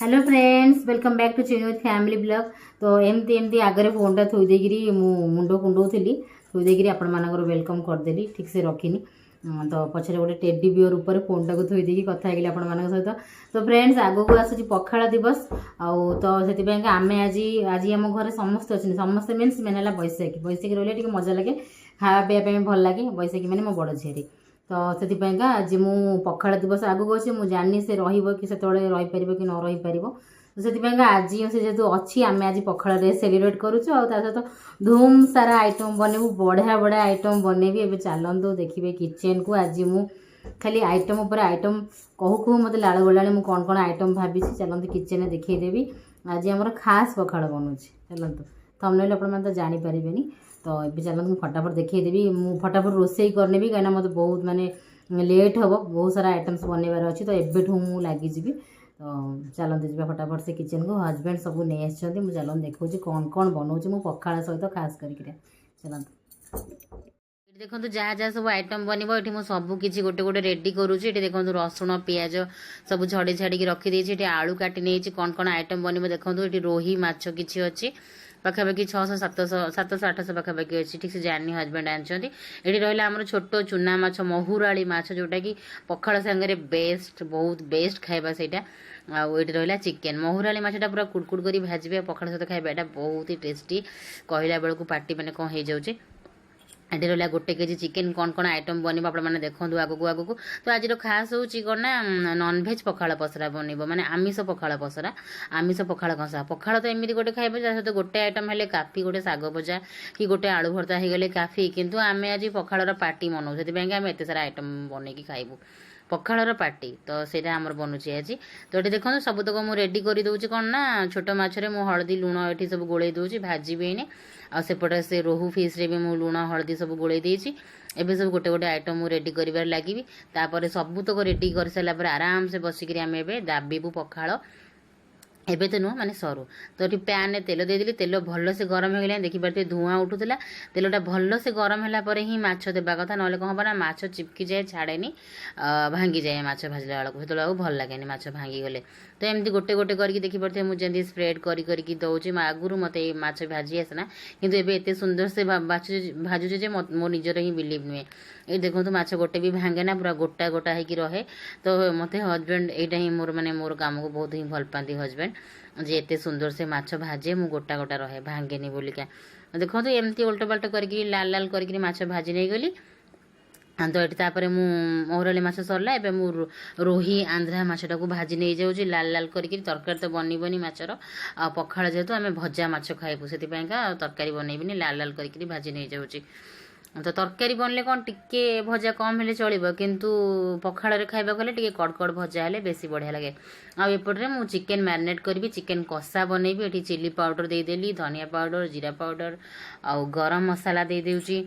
Hello friends, welcome back to चिन्ह family blog. तो एमती एमती आगे फोनटा थोई देकरी मुंड कुंडौली थोई देकरी आपण मानकर वेलकम करदेली ठीक से रखिनी। तो पछरे गोटे टेडी बियर ऊपर फोनटा को थोई देकी कथा हेगली आपण मानक सहित। तो फ्रेंड्स आगो को आसुची पखाळ दिवस आउ तो सेति आमे आज आज आम घर समस्त अच्छे समस्त मीन्स मेन है बैशाखी बैशाखी रही मजा लगे खावा पीवा भल लगे बैशाखी मैंने मो बड़ झील। तो से आज मु पखाड़ दिवस आगू अच्छे मुझे जानी से कि से रहीपर कि न रहीपर। तो से आज से जेहतु अच्छी आम आज पखाड़े सेलिब्रेट करुचु आ सहित धूम सारा आइटम बनैबू बढ़िया बढ़िया आइटम बनैबी। एवं चलतु देखिए किचेन को आज मु खाली आइटम उपर आइटम कहू कहू मत लाड़ गला मुझे कौन कौन आइटम भावी चलते किचेन देखदेवी। आज आम खास पखाड़ बनूँ चलतु थंबनेल आप जानीपारे। तो ये चलते मुझे फटाफट देखदेवी मुझे फटाफट रोसे करनेबी कहीं मत बहुत माने लेट हम बहुत सारा आइटम्स बनवार अच्छी। तो एबेठू मुझे लगिजी। तो चलते जी फटाफट से किचन को हजबैंड सब नहीं आसते मुझे चलते देखा कौन कौन बनाऊँ मु पखाड़ सहित खास करके चलते देखो जहाँ जहाँ सब आइटम बनव ये सब किसी गोटे गोटे रेडी करुँची। देखो रसुण पियाज सब झड़ी झाड़ी रखीदे आलू काटी नहीं कौन कौन आइटम बनव। देखो ये रोही माछ किसी अच्छी पाखापाखि 600 700 पाखापाखि अच्छी ठीक से जानी हजबैंड आनी। ये रहा आम छोट चूना माछ महुराली माछ जोटा कि पखाड़ सांगे बेस्ट बहुत बेस्ट खाଇବା ସେଇଟା। आउ ये रहा चिकेन महुराली माछटा पूरा कुड़कुड़ कर भाजबे पखाड़ सहित खाଇବା एटा बहुत ही टेस्टी कहला बेलू पार्टी मैंने कौन हो जाऊँगी। ये रहा 1 केजी चिकेन कौन कौन आइटम बनव आपने देखूँ आगू आगू। तो आज खास हूँ कौन ना नॉनभेज पखाड़ पसरा बनब माने आमिष पखाड़ पसरा आमिष पखाड़ कषा पखाड़ तो एमती गोटे खाइबे सहित गोटे आइटम हेले काफी गोटे शाग भजा कि गोटे आलू भर्ता हो गले काफी। किंतु आम आज पखाड़ पार्टी मनाऊ से आम एत सारा आइटम बनईकी खाइबू पखाड़ पार्टी। तो ସେଇଟା आमर बनुची आज। तो ये देखो सबतक मुझे रेडी कर दूसरी कौन ना छोट माछरे मु हलदी लुण ये सब गोल दूसरी भाजी एने आसेपटे से रोहू फिश रे भी मु लुण हलदी सब गोल देती। एबे सब गोटे गोटे आइटम मु रेडी कर लगी। तापर सबुतक रेडी कर सारापर आराम से बसिक आम ए दाबीबू पखाड़ एबे तो नुह माने सरू। तो ये पैन तेल देदेली तेल भल से गरम हो गला देखिए धुआं उठूला तेलटा भल से गरम है ही माछ देवा कथा ना कौन हम ना माछ चिपकी जाए छाड़े भांगी जाए माछ भाजला बेलू से भल लगे माछ भांगी गले। तो एमती गोटे गोटे करके देखिए मुझे स्प्रेड करके दौर आगुरी मत माछ भाजी आसना किंतु एबे एते सुंदर से भाजुचे जे मो निजर ही बिलीव नुहे। ये देखो माछ गोटे भी भांगे ना पूरा गोटा गोटा होगी रहे। तो मत हजबैंड यहाँ ही मोर माने मोर काम को बहुत ही भल पाती हजबैंड जे एते सुंदर से माछ भाजे मु गोटा गोटा रहे भांगेनी बोलिका। देखो तो एमती उल्टा पाल्टा करके लाल लाल करके माछ भाजी नहीं गली। तो ये तापर मु महुराली माछ सरला एबे मु रोही आंध्रा माछटा को भाजी नहीं जाऊँगी लाल लाल करके तरकारी तो बनबनी माछर आ पखाड़ जेहेतु आम भजा माछ खाइबू से तरकारी बनईबिनी लाल लाल करके भाजी नहीं जाऊँगी। तो तरकारी बनले कौन टिके भजा कम हेले चलो किंतु पखाड़ खाइबा गले टिके कड़कड़ भजा हेले बेसी बढ़िया लगे। आउपटे मु चिकेन मैरिनेट करी चिकेन कषा बनईबी ये चिली पाउडर देदेली धनिया पाउडर जीरा पाउडर आउ गरम मसाला दे देउची।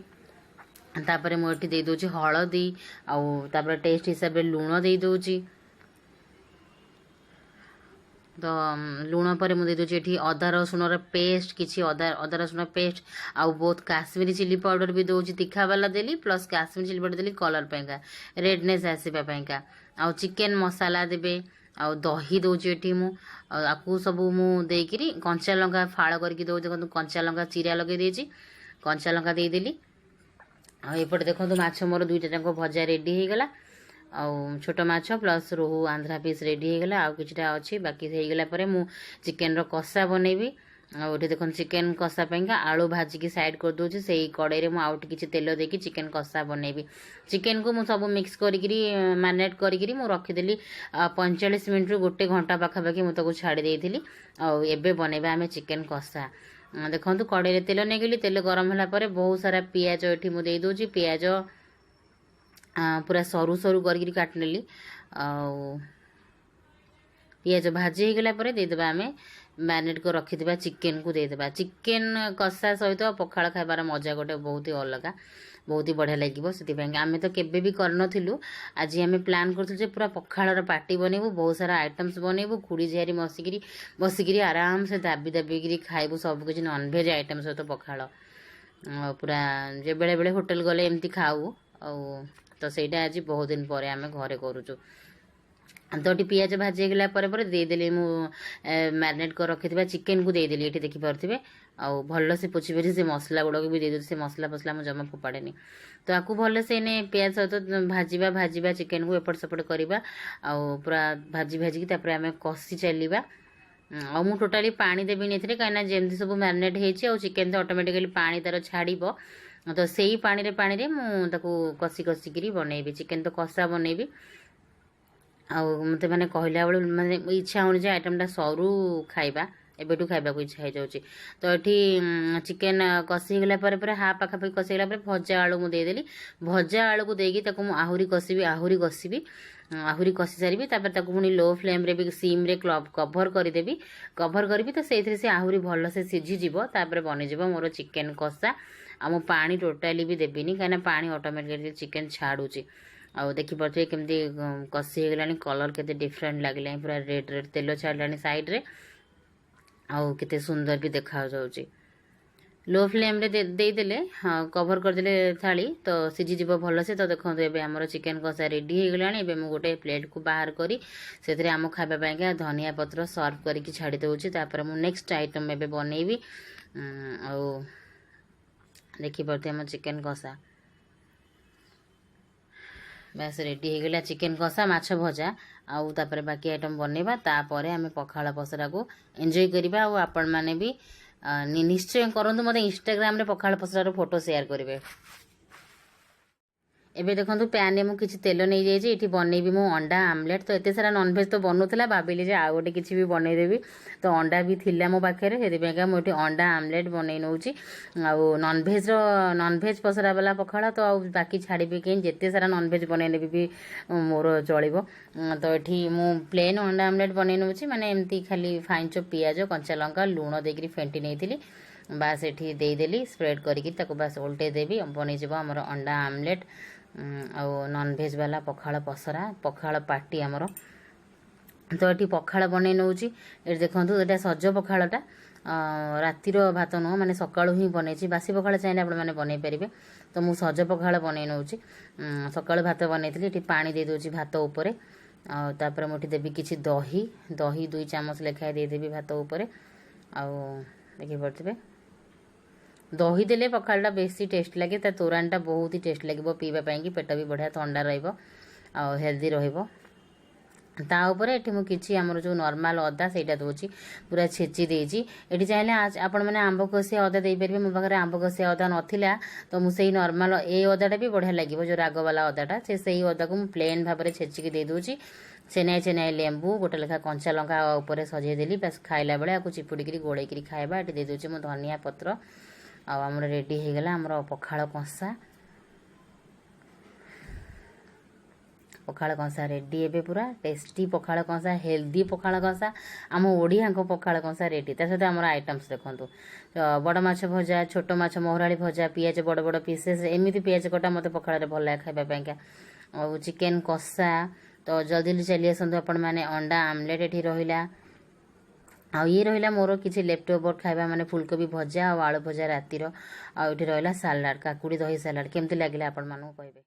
तापर मुझे दे दूची हलदी आउ टेस्ट हिसाब से लुण दे दूची। तो लुण पर मुझे दूसरी ये अदा रसुण पेस्ट किसी अदा रसुण पेस्ट आउ बहुत काश्मीरी चिली पाउडर भी दूसरी तीखा वाला देली प्लस काश्मीरी चिली पाउडर देली कलर पाइंका रेडनेस आसपाइंका आउ चिकेन मसाला देबे आउ दही दूची ये मुझे सब मुझे कंचा लंका फाड़ करके दो देखो कंचा लंका चिरा लगे देची कंचा लंका देदेली। आउपटे देखो माछ मोर दुईटा जाक भजा रेडी हो गला आउ छोट माछ प्लस रोहू आंध्रा पीस रेडी हो गला आउ किछटा अच्छी बाकी हो गला परे मु चिकेन रो कषा बनैबी। आउ ये देखो चिकेन कषा पाइंका आलू भाजिकी साइड कर दूची से कड़े में आउट किसी तेल देकी चिकेन कषा बनैबी। चिकेन को मु सब मिक्स करी मैरिनेट करी मु रखीदेली 45 मिनट रू 1 घंटा पाखापाखि मुझे छाड़ी देती। आउ एबे बनैबा आमे चिकेन कषा। देखो कड़े तेल नहीं गली तेल गरम है बहुत सारा पियाज ये मुझे दे पियाज पूरा सरू सरू करके काटनेली पियाज भाजी हो गला देदेबा आमे मैरिनेट को रखिदेबा चिकेन को देदेबा। चिकेन कषा सहित पखाड़ खाइबार मजा गोटे बहुत ही अलग बहुत ही बढ़िया लगे से आम तो केबे भी करनथिलु आज आम प्लान करूँ पूरा पखाड़ पार्टी बनैबू बहुत सारा आइटम्स बनैबू खुड़ी झियारी बसिकी आराम से दाबी दाबिकी खाइबू सबकि नॉनभेज आइटम सहित पखाड़ पूरा जे बेले बेले होटल गले एमती खाऊ तो सहीटा आज बहुत दिन पर आम घरे करूँ। तो ये पियाज भाजी गला देदेली मु मैरिनेट कर रखी चिकेन को देदेली ये देखिपे आउ भल से पोछि पोछि से मसला गुड़ाक भी दे से मसला फसला मुझे जमा फोपाड़े तो आपको भल से इन्हें पियाज सहित भाजवा भाजवा चिकेन को एपट सेपट करवा आउ पूरा भाजी भाजिकी आम कषि चलवा आ मु टोटाली पानी देवी नहीं कहीं जमी सब मैरिनेट होती चिकेन तो ऑटोमेटिकली पानी तार छाड़ तो से ही पानी रे मुझे कषि कषिकी बनैबी चिकेन तो कषा बनैबी मत मैंने कहला बेलू मैंने इच्छा होनी जे आइटमटा सरू खाइबा एबेटू खाइबा को इच्छा हो जाऊँगी तो ये चिकेन कषिगला हाफ पाखापाखि कषिगला भजा आलू मुझे देदेली भजा आलू को देकी आहरी कषिबी आहरी कषि सारी पुणी लो फ्लेम रे भी सीम रे कभर करदेवी कभर करी तो से आहरी भल से सीझीज बनईज मोर चिकेन कषा आ मु पानी टोटाली भी देवीनी कहीं पानी ऑटोमेटिकली चिकेन छाड़ूची आउ देखिपे केमती कषि होगला कलर केते डिफरेंट लगला पूरा रेड रेड तेल छाड़ा साइड रे आउ केते सुंदर भी देखा जाउची लो फ्लेम रे देदेले हाँ कभर करदेले थाली तो सीझीज भल से तो देखो ये आम चिकेन कषा रेडी हो गला मु गोटे प्लेट को बाहर करी से आम खाइबा धनिया पत्र सर्व करके छाड़ी दूची मु नेक्स्ट आइटम एबे बनैबी आउ देखिपे आम चिकेन कषा बस रेडी हो गला चिकेन कषा माछ भजा आउ तापर बाकी आइटम बनैबा तापर आमे पखाला पसरा को एंजॉय करिबा आ आपण माने भी निश्चय करंतु मते इंस्टाग्राम रे पखाला पसरा फोटो शेयर करिवे एबे देखंतु पैन रे मु किछि तेल नै जाई जे एठी बनैबी मु अंडा आमलेट तो एते सारा नॉनवेज तो बनउतला भाबिली जे आ गोटे किछि भी बनै देबी तो अंडा भी थिला मो पाखे रे हेदि बेगा मु एठी अंडा आमलेट बनै नउची आ नॉनवेज पसरा वाला पखाला तो आ बाकी छाड़ीबी के जेते सारा नॉनवेज बनै नेबी भी मोर चलिबो तो एठी मु प्लेन अंडा आमलेट बनै नउची माने एमती खाली फाइन चॉप पियाज कंचा लंका लूण देकरी फेंटी नेथिली बास एठी देदेली स्प्रेड करिकी ताको बास उल्टे देबी बनै जेबो हमर अंडा आमलेट आउ नॉनवेज वाला पखाल पसरा पखाल पार्टी आमर तो ये पखाल बन नौची ये देखो यहाँ सज पखालटा रातिर भात नुह मैंने सकाळू ही बनई बासी पखाल चाहिए आप बनई पारे तो मुझ सज पखाल बन नौची सकाळू भात बनई ये पानी दे दूची भात उपर आपर मुझे देवी किसी दही दही 2 चामच लेखाएं देदेवी भात उपर आउ देखिपे दही देले पखालटा बेसी टेस्ट लगे तोरानटा बहुत ही टेस्ट लगे पीवाई कि पेट भी बढ़िया ठंडा हेल्दी ता ऊपर ये मुझे आमर जो नॉर्मल अदा से दूसरी पूरा छेची देती ये चाहिए आपण मैंने आंब कषिया अदा दे पारे मो पाखे आंब कषिया अदा नाला तो मुझे नॉर्मल ए अदाटा भी बढ़िया लगे जो राग वाला अदाटा से अदा को प्लेन भाव में छेचिकी दे दूची चेनाई चेनाई लेंबू गोटे लेखा कंचा लंका उपर सजेदेली बस खाइला बेले आपको चिपुड़ी गोड़े खाइबा ये दे दूची मो धनिया पत्र आमर रेडी हो गला आमर पखाल कषा रेडी एबे पूरा टेस्टी पखाल कषा हेल्दी पखाल कषा आम ओडिया पखाल कषा रेडी ता सहित आमर आइटम्स देखंतु बड़ माछ भजा छोट माछ मोहराली भजा पियाज बड़ बड़ पीसेस एमती पियाज कटा मते पखाल रे भल लागे खाइबा पाइका और चिकेन कषा तो जल्दी चली आसतु आपण माने अंडा आमलेट एठी रहिला ये रहा मोर किसी लेफ्ट ओवर खाइबा माने फुलकोबी भजा और आलू भजा रातिर आउठी रहा सालाड काकुड़ी दही सालाड केमती लगे आपण मानू कहबे।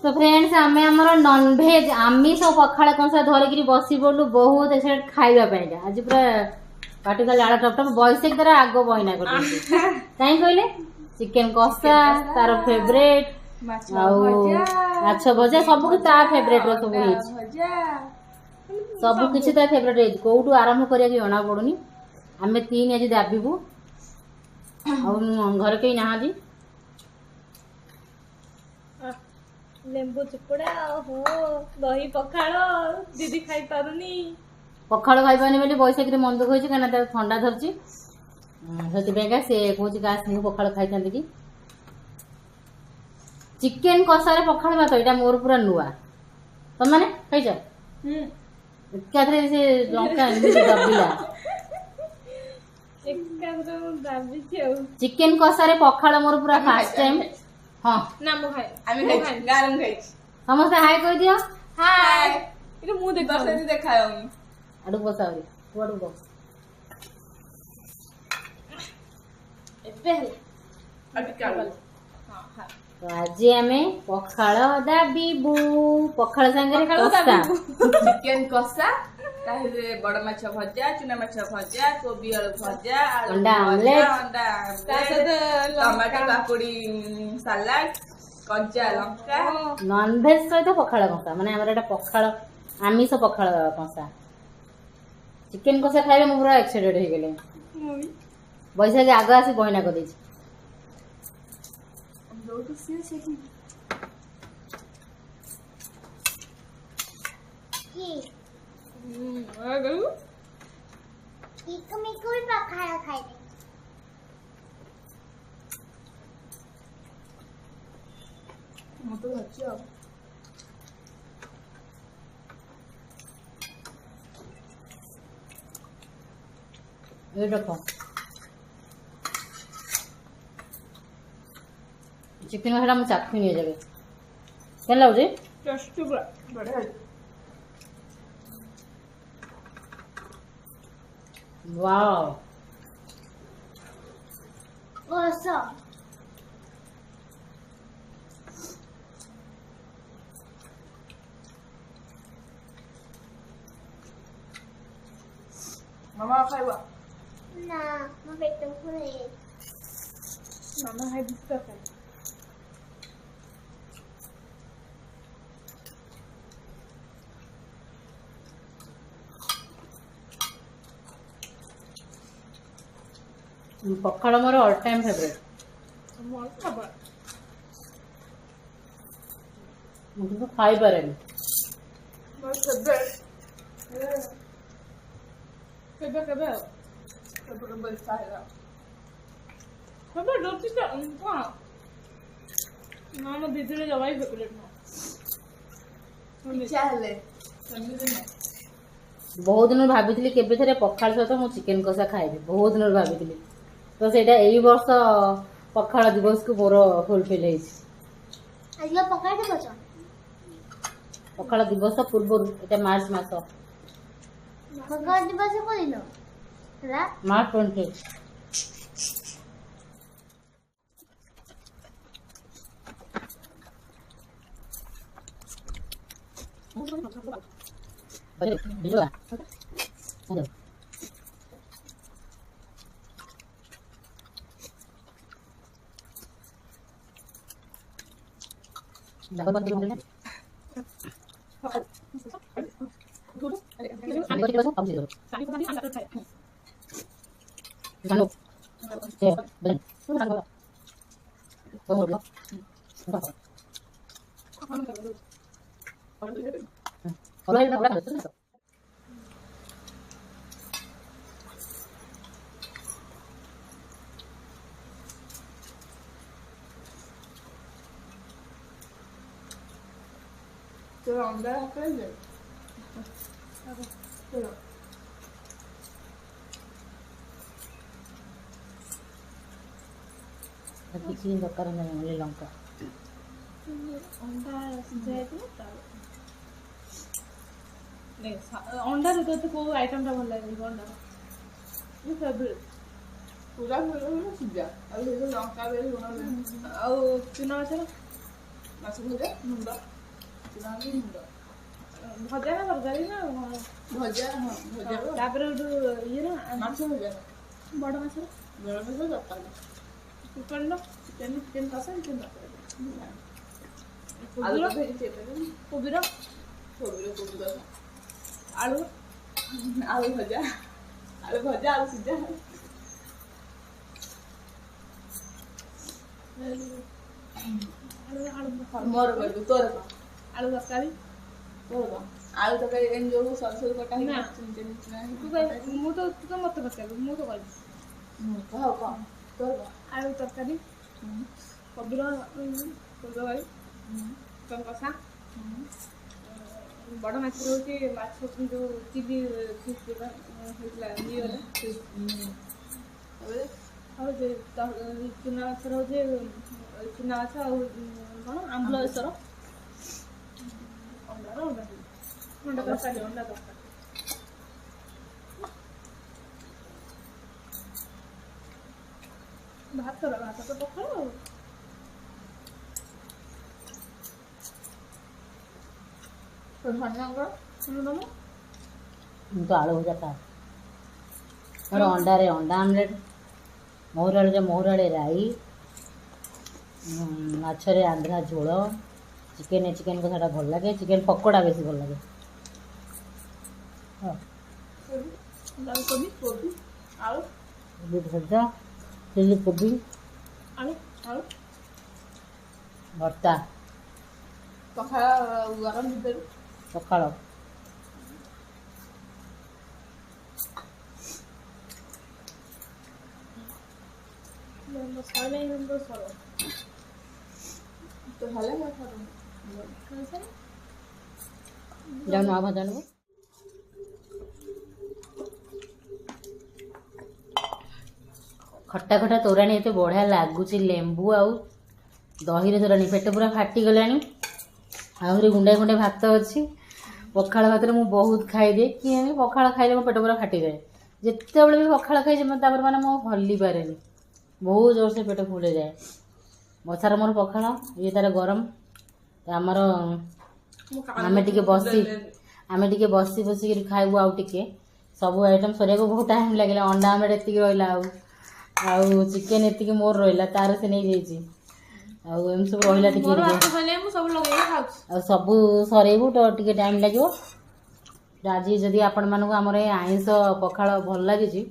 तो फ्रेंड्स आम आमर नॉनभेज आमिष पखाल कषा धरिकी बसी पड़ू बहुत खाइबा आज पूरा पाटी का लाड़ टप टप बैशाख तार आग बहिना कर कहीं कहले चिकेन कषा तार फेवरेट माछ भजा सब फेवरेट सब किसी फेवरेट कौटू आरंभ करा जना पड़ूनी आम 3 आज दाबू घर कहीं ना लेंबू चिपुड़ा हो दही पखाल दीदी खाई पारुनी पखाल खाई पानी बोली बैशाख मन दुख होती कहीं ठंडा धरची से कौच गाँव पखाल खाई था कि चिकेन कषा पखाल भात यहाँ मोर पूरा नुआ तुम मैंने खाई से लंका दबिला चिकेन कषा पखाल मोर पूरा फास्ट टाइम हाँ ନା ମୁଁ ଖାଏ আমি খাইছি গান খাইছি समस्ते हाय कह दियो হাই ଏଇଟା ମୁଁ ଦେଖ দশ দিন দেখাও अड़ू बसा तू अड़ू बस ଏବେ ହେଲା अटका ହଁ ହଁ तो आज आम पखाल दाबिबू पखाल सांगे ପଖାଳ कषा ଦାବିବୁ। चिकेन कषा ताहिरे बड़ माछ भजा चुना माछ भजा कोबी आलू भजा आलू अंडा भजा, आमलेट। अंडा ତା आमलेट, ସହିତ टमाटो काकुड़ी सालाड कंचा लंका नॉनभेज सहित पखाल कषा माने हमर एटा पखाल आमिष पखाल कषा चिकेन कषा खाइले मु पूरा एक्साइटेड हो गेले बैसाखी आग आसी बहिना कर देछि जोटू से सेकी ମୁଁ ତ ଅଛି ଆଉ ये देखो चिकेन कषा मु चाखी नहीं जाबे केन लाउजी ଟେଷ୍ଟି ପୁରା ବଢିଆ वाओ ମାମା ଖାଇବା ମାମା ଖାଇବି ତରକାରୀ पखाल मोर ऑल टाइम फेवरेट ମୋର ଖାଇବା मुझे खाई पारेनी ମୋର ଫେଭରେଟ କେବେ କେବେ ଆଉ କେବେ ବର୍ଷା ହେଲା କେବେ ରୋଟି ତ କଣ ନା ମୋ ଦିଦିର ଜମା ବି ଫେଭରେଟ୍ ନୁହଁ ଇଚ୍ଛା ହେଲେ ସେମିତି ନାହିଁ बहुत दिन भाभी केबे थरे पखाल सहित मु चिकेन कषा खाइबी बहुत दिन भाभी तो सेटा एई वर्ष पखाल दिवस को मोर फुलफिल हेछि पखाल दिवस पूर्व एटा मार्च मास मार्च 20 अरे बिजुआ अरे दाबा बंद कर ले हम को बस अब दे दो जानो ये बन तू ना तो हो गया और ये बड़ा है तो अंडा कर दे चलो କିଛି ଦରକାର ନାହିଁ ଓନ୍ଲି ଲଙ୍କା ଅଣ୍ଡା ସିଝା ହେଇଥିବ ଅଣ୍ଡାରେ ତୋତେ କୋଉ ଆଇଟମଟା ଭଲ ଲାଗେ ଅଣ୍ଡା ମୋ ଫେଭରେଟ୍ पूरा पूरा सीधा और ये लंका भी होना ଆଉ ଚୁନା ମାଛର माछ भजा मुंडा चुना भी मुंडा ଭଜା ନା ତରକାରୀ ନା भजा हां भजा ତାପରେ ଗୋଟେ ଇଏ ନା माछ भजा ବଡ଼ ମାଛର बड़ा भजा दरकार ଚିକେନ ଚିକେନ କଷା ଚିକେନ आलू ତରକାରୀ भेजी चेपे କୋବିର कोबी ଆଳୁ आलू भजा आलू सीधा ଆଳୁ ଆଳୁ मोर कर दो तोर का ଆଳୁ ତରକାରୀ तोर का आलू तो कहीं इन जो सरसों कटा ही ना। चिन चिन ତୁ କହିବୁ ମୁଁ ତ ତୁ ତ ମତେ ପଚାରିବୁ ମୁଁ ତ କହିବି कहो का तोर का ଆଳୁ ତରକାରୀ କୋବିର ଫୁଲକୋବି ଚିକେନ କଷା ବଡ଼ ମାଛ ରହୁଛି ମାଛ ଯୋଉ ଚିଲି ଫିସ୍ ହେଇଥିଲା ଇଏରେ ଆଉ ଚୁନା ମାଛ ରହୁଛି ଚୁନା ମାଛ ଆଉ କ'ଣ ଆମ୍ବୁଲ ବେସର ଅଣ୍ଡା ତରକାରୀ ଭାତ ତ ପଖାଳ ଆଉ ଧନିଆଙ୍କର ତମ ମୁଁ ତ ଆଳୁ ଭଜା ଖାଏ ମୋର ଅଣ୍ଡାରେ ଅଣ୍ଡା ଆମଲେଟ୍ ମହୁରାଳିରେ ରାଇ ମାଛରେ ଆନ୍ଧ୍ରା ଝୋଳ ଚିକେନ କଷାଟା ଭଲ ଲାଗେ ଚିକେନ ପକୋଡ଼ା ବେଶୀ ଭଲ ଲାଗେ କୋବି ଆଳୁ କୋବି ଭଜା ଚିଲି କୋବି ଆଳୁ ଆଳୁ ଭର୍ତ୍ତା ପଖାଳ ଗରମ ଭିତରୁ ସକାଳ ତ ହେଲେ ମୁଁ ଯାଉନ ଆଉ ଭଜା ଆଣିବୁ ଖଟା ଖଟା ତୋରାଣୀ ଏତେ ବଢ଼ିଆ ଲାଗୁଛି ଲେମ୍ବୁ ଆଉ ଦହିରେ ତୋରାଣୀ ପେଟ ପୁରା ଫାଟିଗଲାଣି ଆହୁରି ଗୁଣ୍ଡାଏ ଗୁଣ୍ଡାଏ ଭାତ ଅଛି ପଖାଳ ଭାତରେ ମୁଁ ବହୁତ ଖାଇଦିଏ କି ପଖାଳ ଖାଇଲେ ମୋ ପେଟ ପୁରା ଫାଟିଯାଏ ଯେତେବେଳେ ବି ପଖାଳ ଖାଇଛି ମୋତେ ତାପରେ ମାନେ ମୁଁ ହଲି ପାରେନି ବହୁତ ଜୋରସେ ପେଟ ଫୁଲ୍ ହେଇଯାଏ ବର୍ଷାର ମୋର ପଖାଳ ଇଏ ତାର ଗରମ ଆମର ଆମେ ଟିକେ ବସିକିରି ଖାଇବୁ ଆଉ ଟିକେ ସବୁ ଆଇଟମ୍ ସରିବାକୁ ବହୁତ ଟାଇମ୍ ଲାଗିଲା ଅଣ୍ଡା ଆମଲେଟ୍ ଏତିକି ରହିଲା ଆଉ ଚିକେନ୍ ଏତିକି ମୋର ରହିଲା ତାର ସେ ନେଇଯାଇଛି ଆଉ ଏମିତି ସବୁ ରହିଲା ଟିକେ ମୁଁ ସବୁ ଲଗେଇକି ଖାଉଛି ଆଉ ସବୁ ସରେଇବୁ ତ ଟିକେ ଟାଇମ୍ ଲାଗିବ ଆଜି ଯଦି ଆପଣମାନଙ୍କୁ ଆମର ଏ ଆଇଁଷ ପଖାଳ ଭଲ ଲାଗିଛି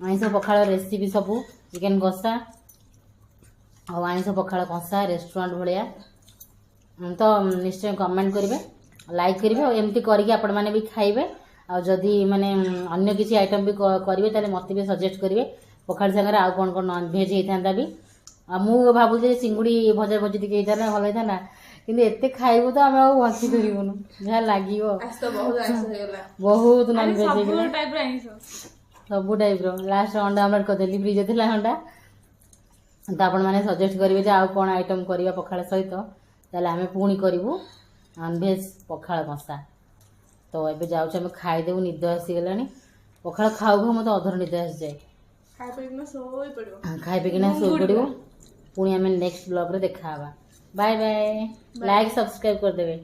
ଆଇଁଷ ପଖାଳ ରେସିପି ସବୁ ଚିକେନ୍ କଷା ଆଉ ଆଇଁଷ ପଖାଳ କଷା ରେଷ୍ଟୁରାଣ୍ଟ ଭଳିଆ ତ ନିଶ୍ଚୟ କମେଣ୍ଟ କରିବେ ଲାଇକ୍ କରିବେ ଆଉ ଏମିତି କରିକି ଆପଣମାନେ ବି ଖାଇବେ ଆଉ ଯଦି ମାନେ ଅନ୍ୟ କିଛି ଆଇଟମ୍ ବି କରିବେ ତାହେଲେ ମୋତେ ବି ସଜେଷ୍ଟ କରିବେ ପଖାଳ ସାଙ୍ଗରେ ଆଉ କ'ଣ କ'ଣ ନନଭେଜ୍ ହେଇଥାନ୍ତା ବି ଆଉ ମୁଁ ଭାବୁଥିଲି ଚିଙ୍ଗୁଡ଼ି ଭଜା ଭଜି ଟିକେ ହେଇଥାନ୍ତା ଭଲ ହେଇଥାନ୍ତା କିନ୍ତୁ ଏତେ ଖାଇବୁ ତ ଆମେ ଆଉ ବଞ୍ଚି ପାରିବୁନୁ ଯାହା ଲାଗିବ ବହୁତ ନନଭେଜ୍ ହେଇଗଲା ସବୁ ଟାଇପ୍ର ଲାଷ୍ଟ ଅଣ୍ଡା ଆମଲେଟ୍ କରିଦେଲି ଫ୍ରିଜ୍ ଥିଲା ଅଣ୍ଡା ତ ଆପଣମାନେ ସଜେଷ୍ଟ କରିବେ ଯେ ଆଉ କ'ଣ ଆଇଟମ୍ କରିବା ପଖାଳ ସହିତ ତାହେଲେ ଆମେ ପୁଣି କରିବୁ ନନଭେଜ୍ ପଖାଳ କଷା ତ ଏବେ ଯାଉଛୁ ଆମେ ଖାଇଦେବୁ ନିଦ ଆସିଗଲାଣି ପଖାଳ ଖାଉ ଖାଉ ମୋତେ ଅଧର ନିଦ ଆସିଯାଏ ଖାଇପିକିନା ଶୋଇପଡ଼ିବୁ ପୁଣି ଆମେ ନେକ୍ସଟ ବ୍ଲଗ୍ରେ ଦେଖା ହେବା ବାଏ ବାଏ ଲାଇକ୍ ସବସ୍କ୍ରାଇବ୍ କରିଦେବେ